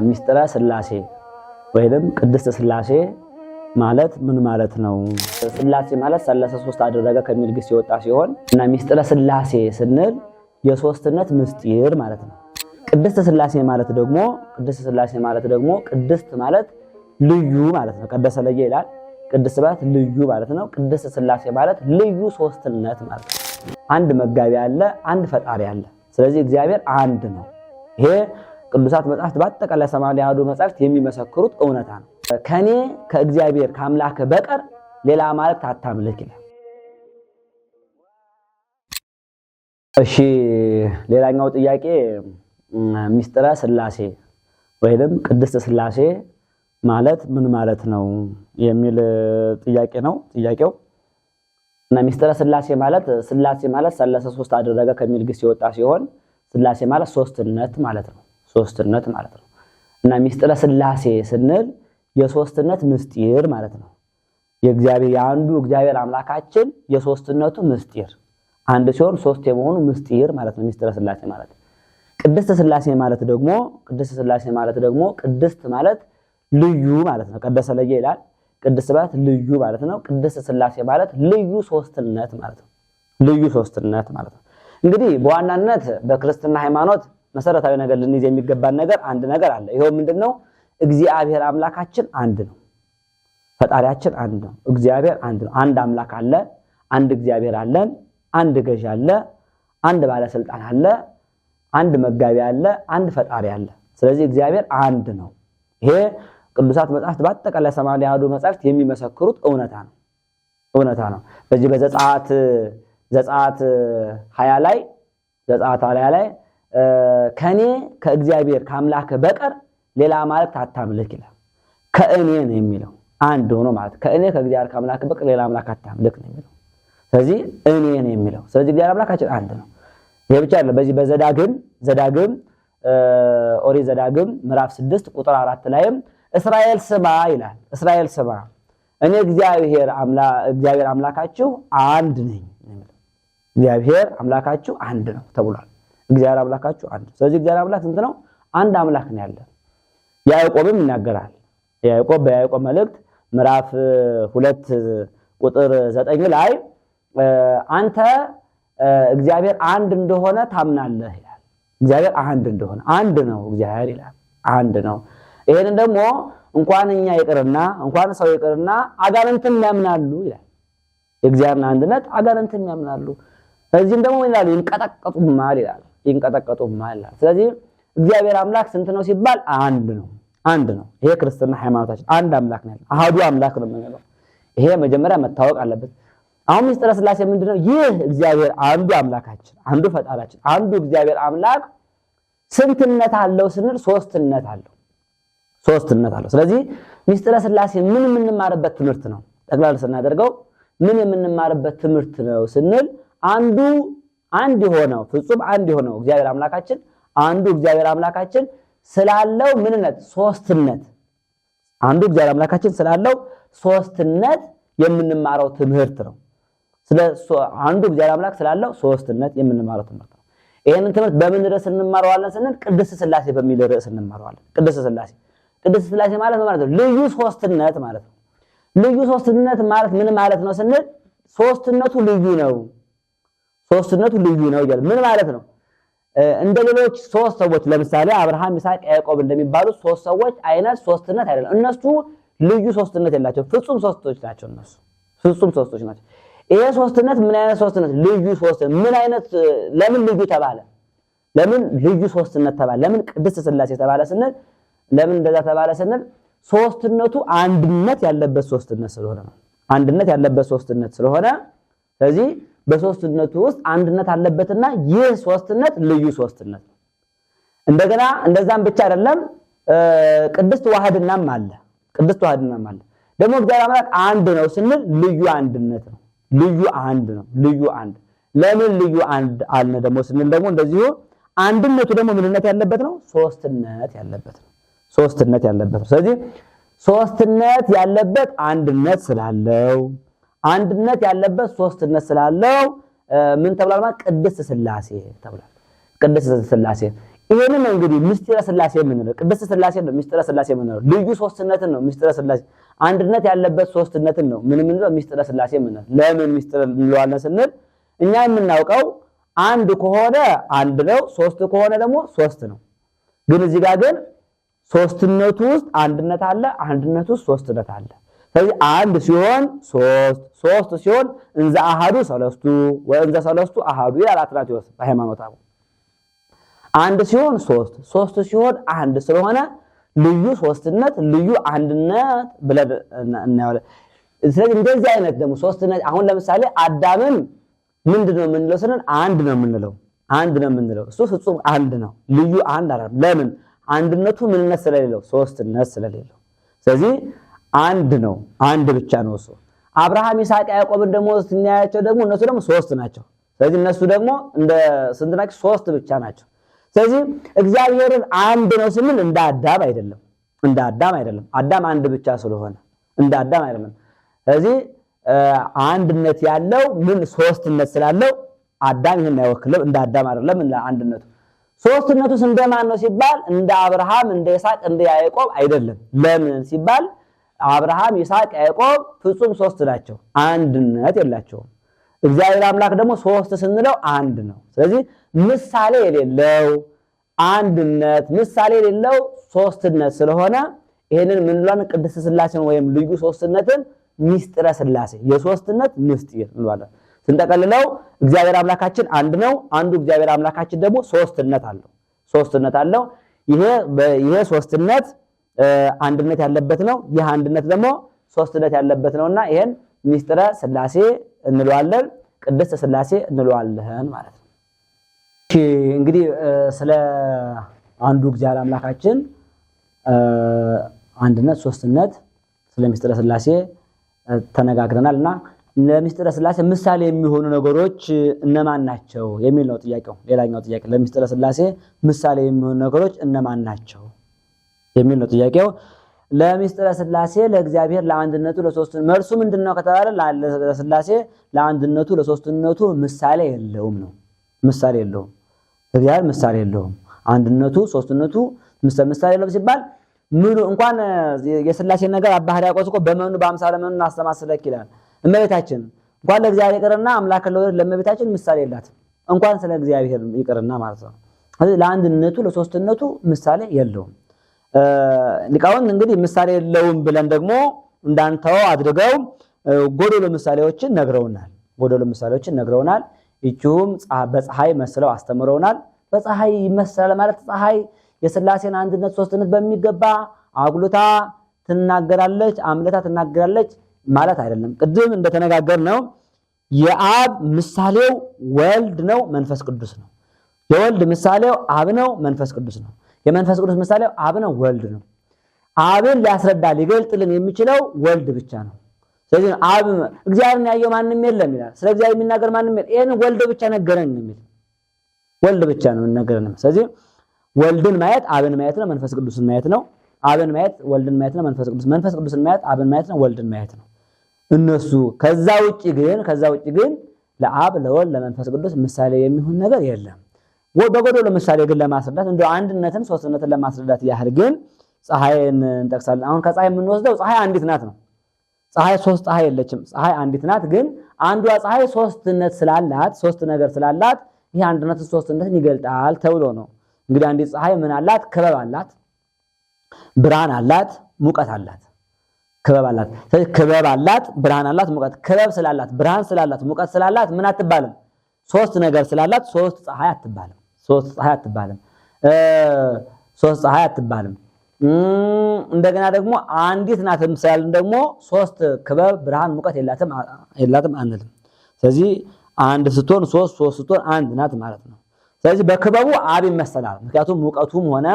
ሚስጥረ ሥላሴ ወይንም ቅድስት ሥላሴ ማለት ምን ማለት ነው? ሥላሴ ማለት ሰለሰ ሶስት አደረገ ከሚል ግስ የወጣ ሲሆን እና ሚስጥረ ሥላሴ ስንል የሶስትነት ምስጢር ማለት ነው። ቅድስት ሥላሴ ማለት ደግሞ ቅድስት ማለት ልዩ ማለት ነው። ቀደሰ ለየ ይላል። ቅድስት ማለት ልዩ ማለት ነው። ቅድስት ሥላሴ ማለት ልዩ ሶስትነት ማለት ነው። አንድ መጋቢ አለ፣ አንድ ፈጣሪ አለ። ስለዚህ እግዚአብሔር አንድ ነው። ይሄ ቅዱሳት መጻሕፍት በአጠቃላይ 80 ያህሉ መጻሕፍት የሚመሰክሩት እውነታ ነው። ከኔ ከእግዚአብሔር ከአምላክ በቀር ሌላ አማልክት አታምልክ ይላል። እሺ ሌላኛው ጥያቄ ሚስጥረ ሥላሴ ወይንም ቅድስት ሥላሴ ማለት ምን ማለት ነው የሚል ጥያቄ ነው ጥያቄው። እና ሚስጥረ ሥላሴ ማለት ሰለሰ ሶስት አደረገ ከሚል ግስ የወጣ ሲሆን ሥላሴ ማለት ሶስትነት ማለት ነው። እና ሚስጥረ ሥላሴ ስንል የሶስትነት ምስጢር ማለት ነው። የአንዱ እግዚአብሔር አምላካችን የሶስትነቱ ምስጢር አንድ ሲሆን ሶስት የመሆኑ ምስጢር ማለት ነው ሚስጥረ ሥላሴ ማለት። ቅድስት ሥላሴ ማለት ደግሞ ቅድስት ማለት ልዩ ማለት ነው። ቀደሰ ለየ ይላል። ቅድስት ማለት ልዩ ማለት ነው። ቅድስት ሥላሴ ማለት ልዩ ሶስትነት ማለት ነው። እንግዲህ በዋናነት በክርስትና ሃይማኖት መሰረታዊ ነገር ልንይዝ የሚገባን ነገር አንድ ነገር አለ። ይሄው ምንድነው? እግዚአብሔር አምላካችን አንድ ነው። ፈጣሪያችን አንድ ነው። እግዚአብሔር አንድ ነው። አንድ አምላክ አለ፣ አንድ እግዚአብሔር አለን፣ አንድ ገዥ አለ፣ አንድ ባለስልጣን አለ፣ አንድ መጋቢ አለ፣ አንድ ፈጣሪ አለ። ስለዚህ እግዚአብሔር አንድ ነው። ይሄ ቅዱሳት መጻሕፍት በአጠቃላይ 80 ያህሉ መጻሕፍት የሚመሰክሩት እውነታ ነው። በዚህ በዘጸአት 20 ላይ ከኔ ከእግዚአብሔር ከአምላክ በቀር ሌላ አማልክት አታምልክ ይላል። ከእኔ ነው የሚለው አንድ ሆኖ ማለት ከእኔ ከእግዚአብሔር ከአምላክ በቀር ሌላ አምላክ አታምልክ ነው የሚለው። ስለዚህ እኔ ነው የሚለው። ስለዚህ እግዚአብሔር አምላካችን አንድ ነው። ይሄ ብቻ አይደለም። በዚህ በዘዳግም ኦሪት ዘዳግም ምዕራፍ 6 ቁጥር 4 ላይም እስራኤል ስማ ይላል። እስራኤል ስማ እኔ እግዚአብሔር አምላካችሁ አንድ ነኝ። እግዚአብሔር አምላካችሁ አንድ ነው ተብሏል። እግዚአብሔር አምላካችሁ አንድ። ስለዚህ እግዚአብሔር አምላክ ስንት ነው? አንድ አምላክ ነው ያለ። ያዕቆብም ይናገራል። በያዕቆብ መልእክት ምዕራፍ 2 ቁጥር 9 ላይ አንተ እግዚአብሔር አንድ እንደሆነ ታምናለህ ይላል። እግዚአብሔር አንድ እንደሆነ አንድ ነው እግዚአብሔር ይላል። አንድ ነው። ይሄንን ደግሞ እንኳን እኛ እንኳን ሰው ይቅርና አጋንንትም ያምናሉ ይላል። የእግዚአብሔርን አንድነት አጋንንትም ያምናሉ። ስለዚህም ደግሞ ይላል ይንቀጠቀጡማል ይላል። ስለዚህ እግዚአብሔር አምላክ ስንት ነው ሲባል አንድ ነው። ይሄ ክርስትና ሃይማኖታችን አንድ አምላክ ነው። አሃዱ አምላክ ነው የምንለው። ይሄ መጀመሪያ መታወቅ አለበት። አሁን ሚስጥረ ሥላሴ ምንድነው? ይህ እግዚአብሔር አንዱ አምላካችን፣ አንዱ ፈጣሪያችን፣ አንዱ እግዚአብሔር አምላክ ስንትነት አለው ስንል ሶስትነት አለው። ስለዚህ ሚስጥረ ሥላሴ ምን የምንማርበት ትምህርት ነው? ጠቅላላ ስናደርገው ምን የምንማርበት ትምህርት ነው ስንል አንድ የሆነው ፍጹም አንድ የሆነው እግዚአብሔር አምላካችን አንዱ እግዚአብሔር አምላካችን ስላለው ምንነት ሶስትነት አንዱ እግዚአብሔር አምላካችን ስላለው ሶስትነት የምንማረው ትምህርት ነው። አንዱ እግዚአብሔር አምላክ ስላለው ሶስትነት የምንማረው ትምህርት ነው። ይሄንን ትምህርት በምን ርዕስ እንማረዋለን ስንል ቅድስት ሥላሴ በሚል ርዕስ እንማረዋለን። ቅድስት ሥላሴ ማለት ማለት ነው ልዩ ሶስትነት ማለት ነው። ልዩ ሶስትነት ማለት ምን ማለት ነው ስንል ሶስትነቱ ልዩ ነው ይላል። ምን ማለት ነው? እንደ ሌሎች ሶስት ሰዎች ለምሳሌ አብርሃም፣ ይስሐቅ፣ ያዕቆብ እንደሚባሉት ሶስት ሰዎች አይነት ሶስትነት አይደለም። እነሱ ልዩ ሶስትነት የላቸው፣ ፍጹም ሶስቶች ናቸው። ይሄ ሶስትነት ምን አይነት ሶስትነት? ልዩ ሶስትነት። ምን አይነት? ለምን ልዩ ተባለ? ለምን ልዩ ሶስትነት ተባለ? ለምን ቅድስት ሥላሴ ተባለ ስንል ለምን እንደዛ ተባለ ስንል ሶስትነቱ አንድነት ያለበት ሶስትነት ስለሆነ ነው። ስለዚህ በሶስትነቱ ውስጥ አንድነት አለበትና ይህ ሶስትነት ልዩ ሶስትነት ነው። እንደገና እንደዛም ብቻ አይደለም፣ ቅድስት ዋህድናም አለ። ደግሞ እግዚአብሔር አምላክ አንድ ነው ስንል ልዩ አንድነት ነው። ለምን ልዩ አንድ አልነ ደግሞ ስንል ደግሞ እንደዚሁ አንድነቱ ደግሞ ምንነት ያለበት ነው? ሶስትነት ያለበት ነው። ስለዚህ ሶስትነት ያለበት አንድነት ስላለው ሶስትነት ስላለው ምን ተብሏል ማለት ቅድስት ሥላሴ ተብሏል። ቅድስት ሥላሴ ይሄንን ነው እንግዲህ ምስጢረ ሥላሴ የምንለው። ቅድስት ሥላሴ ነው ምስጢረ ሥላሴ የምንለው። ልዩ ሶስትነትን ነው ምስጢረ ሥላሴ። አንድነት ያለበት ሶስትነትን ነው ምን የምንለው ምስጢረ ሥላሴ የምንለው። ለምን ምስጢር እንለዋለን ስንል እኛ የምናውቀው አንድ ከሆነ አንድ ነው፣ ሶስት ከሆነ ደግሞ ሶስት ነው። ግን እዚህ ጋር ግን ሶስትነቱ ውስጥ አንድነት አለ፣ አንድነቱ ውስጥ ሶስትነት አለ። ስለዚህ አንድ ሲሆን ሶስት፣ ሶስት ሲሆን እንዘ አሐዱ ሰለስቱ ወእንዘ ሰለስቱ አሐዱ ይላል አትናቴዎስ በሃይማኖት አበው። አንድ ሲሆን ሶስት፣ ሶስት ሲሆን አንድ ስለሆነ ልዩ ሶስትነት ልዩ አንድነት ብለን እናያለን። ስለዚህ እንደዚህ አይነት ደግሞ ሶስትነት አሁን ለምሳሌ አዳምን ምንድነው የምንለው ስንል አንድ ነው የምንለው። አንድ ነው የምንለው እሱ ፍጹም አንድ ነው፣ ልዩ አንድ አይደለም። ለምን? አንድነቱ ምንነት ስለሌለው፣ ሶስትነት ስለሌለው። ስለዚህ አንድ ነው፣ አንድ ብቻ ነው እሱ። አብርሃም ይስሐቅ ያዕቆብን ደግሞ ስናያቸው ደግሞ እነሱ ደግሞ ሶስት ናቸው። ስለዚህ እነሱ ደግሞ እንደ ስንት ናቸው? ሶስት ብቻ ናቸው። ስለዚህ እግዚአብሔርን አንድ ነው ስንል እንደ አዳም አይደለም፣ እንደ አዳም አይደለም። አዳም አንድ ብቻ ስለሆነ እንደ አዳም አይደለም። ስለዚህ አንድነት ያለው ምን ሶስትነት ስላለው አዳም ይሄን አይወክልም፣ እንደ አዳም አይደለም። እንደ አንድነቱ ሶስትነቱስ እንደማን ነው ሲባል እንደ አብርሃም እንደ ይስሐቅ እንደ ያዕቆብ አይደለም። ለምን ሲባል አብርሃም ይስሐቅ ያዕቆብ ፍጹም ሶስት ናቸው፣ አንድነት የላቸውም። እግዚአብሔር አምላክ ደግሞ ሶስት ስንለው አንድ ነው። ስለዚህ ምሳሌ የሌለው አንድነት፣ ምሳሌ የሌለው ሶስትነት ስለሆነ ይሄንን ምን እንላለን? ቅድስት ሥላሴን ወይም ልዩ ሶስትነትን ምስጢረ ሥላሴ፣ የሶስትነት ምስጢር እንላለን። ስንጠቀልለው እግዚአብሔር አምላካችን አንድ ነው። አንዱ እግዚአብሔር አምላካችን ደግሞ ሶስትነት አለው፣ ሶስትነት አለው። ይሄ ሶስትነት አንድነት ያለበት ነው። ይህ አንድነት ደግሞ ሶስትነት ያለበት ነውና ይሄን ምስጢረ ሥላሴ እንለዋለን፣ ቅድስት ሥላሴ እንለዋለን ማለት ነው። እሺ እንግዲህ ስለ አንዱ እግዚአብሔር አምላካችን አንድነት፣ ሶስትነት፣ ስለ ምስጢረ ሥላሴ ተነጋግረናልና ለምስጢረ ሥላሴ ምሳሌ የሚሆኑ ነገሮች እነማን ናቸው የሚል ነው ጥያቄው። ሌላኛው ጥያቄ ለምስጢረ ሥላሴ ምሳሌ የሚሆኑ ነገሮች እነማን ናቸው የሚል ነው ጥያቄው። ለምስጢረ ሥላሴ ለእግዚአብሔር ለአንድነቱ ለሶስትነቱ መልሱ ምንድነው ከተባለ ለሥላሴ ለአንድነቱ ለሶስትነቱ ምሳሌ የለውም ነው። ምሳሌ የለውም። እግዚአብሔር ምሳሌ የለውም። አንድነቱ ሶስትነቱ ምሳሌ የለውም ሲባል ምኑ እንኳን የሥላሴ ነገር አባ ሕርያቆስ እኮ በመኑ በአምሳለ መኑ እናስተማስለክ ይላል። እመቤታችን እንኳን ለእግዚአብሔር ይቅርና አምላክ ለእመቤታችን ምሳሌ የላትም፣ እንኳን ስለ እግዚአብሔር ይቅርና ማለት ነው። ስለዚህ ለአንድነቱ ለሶስትነቱ ምሳሌ የለውም። ሊቃውንት እንግዲህ ምሳሌ የለውም ብለን ደግሞ እንዳንተው አድርገው ጎዶሎ ምሳሌዎችን ነግረውናል። ጎዶሎ ምሳሌዎችን ነግረውናል። ይቺውም በፀሐይ መስለው አስተምረውናል። በፀሐይ ይመሰላል ማለት ፀሐይ የሥላሴን አንድነት ሶስትነት በሚገባ አጉልታ ትናገራለች፣ አምልታ ትናገራለች ማለት አይደለም። ቅድም እንደተነጋገርነው የአብ ምሳሌው ወልድ ነው፣ መንፈስ ቅዱስ ነው። የወልድ ምሳሌው አብ ነው፣ መንፈስ ቅዱስ ነው። የመንፈስ ቅዱስ ምሳሌው አብ ነው፣ ወልድ ነው። አብን ሊያስረዳ ሊገልጥልን የሚችለው ወልድ ብቻ ነው። ስለዚህ አብ እግዚአብሔርን ያየው ማንም የለም ይላል። ስለ እግዚአብሔር የሚናገር ማንም የለም። ይሄን ወልድ ብቻ ነገረን የሚል ወልድ ብቻ ነው ነገረን። ስለዚህ ወልድን ማየት አብን ማየት ነው፣ መንፈስ ቅዱስን ማየት ነው። አብን ማየት ወልድን ማየት ነው፣ መንፈስ ቅዱስን ማየት አብን ማየት ነው፣ ወልድን ማየት ነው። እነሱ ከዛ ውጪ ግን ለአብ ለወልድ ለመንፈስ ቅዱስ ምሳሌ የሚሆን ነገር የለም። በጎዶሎ ምሳሌ ግን ለማስረዳት እንደ አንድነትን ሶስትነትን ለማስረዳት ያህል ግን ፀሐይን እንጠቅሳለን። አሁን ከፀሐይ የምንወስደው ፀሐይ አንዲት ናት ነው። ፀሐይ ሶስት ፀሐይ የለችም። ፀሐይ አንዲት ናት። ግን አንዷ ፀሐይ ሶስትነት ስላላት ሶስት ነገር ስላላት ይሄ አንድነትን ሶስትነትን ይገልጣል ተብሎ ነው። እንግዲህ አንዲት ፀሐይ ምን አላት? ክበብ አላት፣ ብርሃን አላት፣ ሙቀት አላት። ክበብ አላት። ስለዚህ ክበብ አላት፣ ብርሃን አላት፣ ሙቀት። ክበብ ስላላት፣ ብርሃን ስላላት፣ ሙቀት ስላላት ምን አትባልም? ሶስት ነገር ስላላት ሶስት ፀሐይ አትባልም። ሶስት ፀሐይ አትባልም። ሶስት ፀሐይ አትባልም። እንደገና ደግሞ አንዲት ናት ስላልን ደግሞ ሶስት ክበብ፣ ብርሃን፣ ሙቀት የላትም አንልም። ስለዚህ አንድ ስትሆን ሶስት፣ ሶስት ስትሆን አንድ ናት ማለት ነው። ስለዚህ በክበቡ አብ ይመሰላል። ምክንያቱም ሙቀቱም ሆነ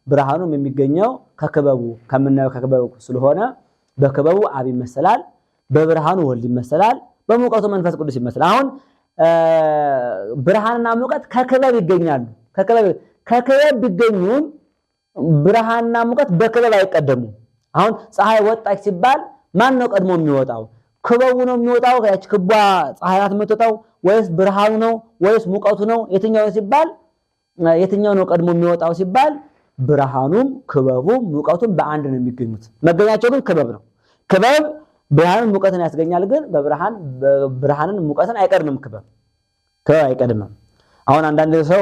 ብርሃኑም የሚገኘው ከክበቡ ከምናየው ከክበቡ ስለሆነ በክበቡ አብ ይመሰላል፣ በብርሃኑ ወልድ ይመሰላል፣ በሙቀቱ መንፈስ ቅዱስ ይመሰላል። አሁን ብርሃንና ሙቀት ከክበብ ይገኛሉ። ከክበብ ቢገኙም ብርሃንና ሙቀት በክበብ አይቀደሙም። አሁን ፀሐይ ወጣች ሲባል ማን ነው ቀድሞ የሚወጣው? ክበቡ ነው የሚወጣው? ያቺ ክቧ ፀሐይ ናት የምትወጣው? ወይስ ብርሃኑ ነው? ወይስ ሙቀቱ ነው? የትኛው ሲባል የትኛው ነው ቀድሞ የሚወጣው ሲባል ብርሃኑም ክበቡም ሙቀቱም በአንድ ነው የሚገኙት። መገኛቸው ግን ክበብ ነው። ክበብ ብርሃንን ሙቀትን ያስገኛል፣ ግን ብርሃንን ሙቀትን አይቀድምም። ክበብ አይቀድምም። አሁን አንዳንድ ሰው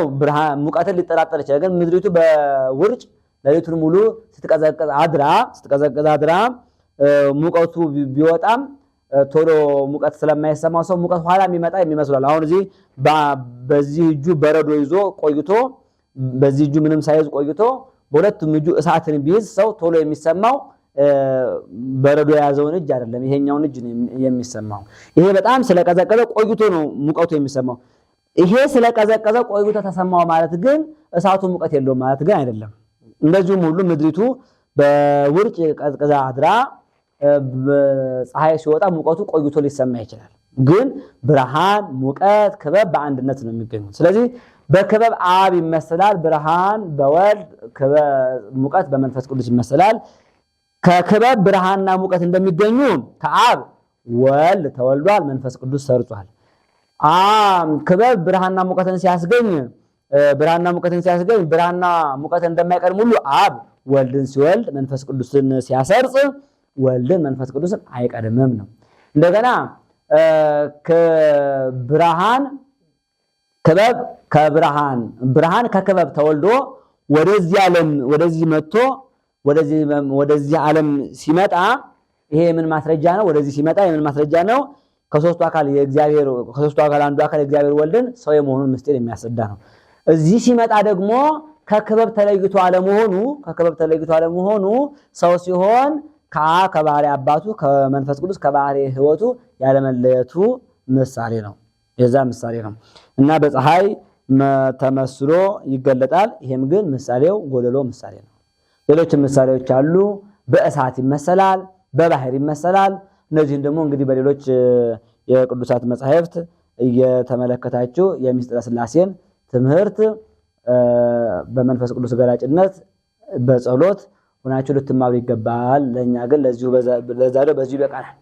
ሙቀትን ሊጠራጠር ይችላል። ግን ምድሪቱ በውርጭ ሌሊቱን ሙሉ ስትቀዘቅዝ አድራ ሙቀቱ ቢወጣም ቶሎ ሙቀት ስለማይሰማው ሰው ሙቀት ኋላ የሚመጣ የሚመስላል። አሁን እዚህ በዚህ እጁ በረዶ ይዞ ቆይቶ በዚህ እጁ ምንም ሳይዝ ቆይቶ በሁለቱም እጁ እሳትን ቢይዝ ሰው ቶሎ የሚሰማው በረዶ የያዘውን እጅ አይደለም፣ ይሄኛውን እጅ ነው የሚሰማው። ይሄ በጣም ስለቀዘቀዘ ቆይቶ ነው ሙቀቱ የሚሰማው። ይሄ ስለቀዘቀዘ ቆይቶ ተሰማው ማለት ግን እሳቱ ሙቀት የለውም ማለት ግን አይደለም። እንደዚሁም ሁሉ ምድሪቱ በውርጭ ቀዝቅዛ አድራ ፀሐይ ሲወጣ ሙቀቱ ቆይቶ ሊሰማ ይችላል። ግን ብርሃን፣ ሙቀት፣ ክበብ በአንድነት ነው የሚገኙት። ስለዚህ በክበብ አብ ይመስላል፣ ብርሃን በወልድ ሙቀት በመንፈስ ቅዱስ ይመስላል። ከክበብ ብርሃንና ሙቀት እንደሚገኙ ከአብ ወልድ ተወልዷል፣ መንፈስ ቅዱስ ሰርጿል። ክበብ ብርሃንና ሙቀትን ሲያስገኝ ብርሃንና ሙቀትን እንደማይቀድም ሁሉ አብ ወልድን ሲወልድ መንፈስ ቅዱስን ሲያሰርጽ ወልድን መንፈስ ቅዱስን አይቀድምም ነው። እንደገና ብርሃን ከክበብ ተወልዶ ወደዚህ ዓለም ሲመጣ ይሄ ምን ማስረጃ ነው? ወደዚህ ሲመጣ የምን ማስረጃ ነው? ከሶስቱ አካል አንዱ አካል የእግዚአብሔር ወልድን ሰው የመሆኑን ምስጢር የሚያስረዳ ነው። እዚህ ሲመጣ ደግሞ ከክበብ ተለይቶ አለመሆኑ ሰው ሲሆን ከባህሪ አባቱ ከመንፈስ ቅዱስ ከባህሪ ሕይወቱ ያለመለየቱ ምሳሌ ነው። የዛ ምሳሌ ነው እና በፀሐይ ተመስሎ ይገለጣል። ይሄም ግን ምሳሌው ጎደሎ ምሳሌ ነው። ሌሎችም ምሳሌዎች አሉ። በእሳት ይመሰላል፣ በባህር ይመሰላል። እነዚህን ደግሞ እንግዲህ በሌሎች የቅዱሳት መጻሕፍት እየተመለከታችሁ የምስጢረ ሥላሴን ትምህርት በመንፈስ ቅዱስ ገላጭነት በጸሎት ሆናችሁ ልትማሩ ይገባል። ለኛ ግን ለዛሬው በዚሁ ይበቃናል።